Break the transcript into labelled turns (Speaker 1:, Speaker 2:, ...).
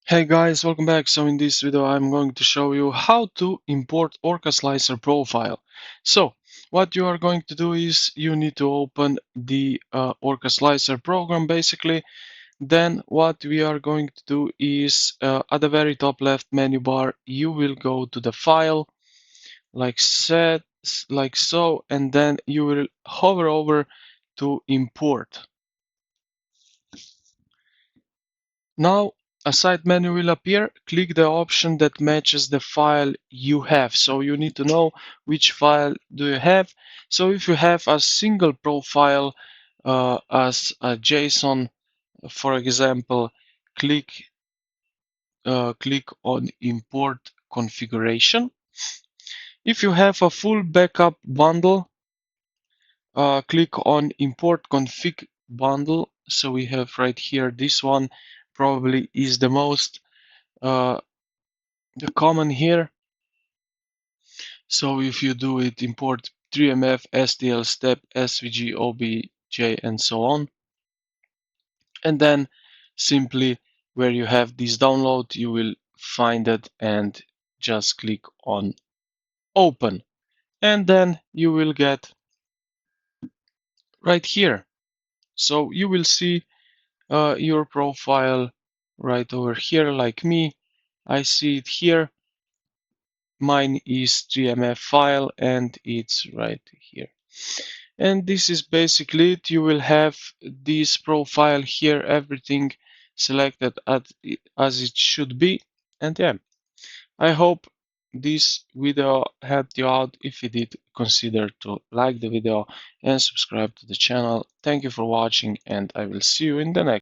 Speaker 1: Hey guys, welcome back. So in this video I'm going to show you how to import Orca Slicer profile. So what you are going to do is you need to open the Orca Slicer program basically. Then what we are going to do is at the very top left menu bar you will go to the file like set like so, and then you will hover over to import. Now, a side menu will appear. Click the option that matches the file you have. So you need to know which file do you have. So if you have a single profile as a JSON, for example, click click on import configuration. If you have a full backup bundle, click on import config bundle. So we have right here this one probably is the most uh, the common here. So if you do it, import 3MF, STL, step, SVG, OBJ, and so on. And then simply where you have this download, you will find it and just click on open. And then you will get right here. So you will see your profile right over here like me. I see it here. Mine is 3MF file and it's right here. And this is basically it. You will have this profile here, everything selected as it should be. And yeah, I hope this video helped you out. If you did, consider to like the video and subscribe to the channel. Thank you for watching, and I will see you in the next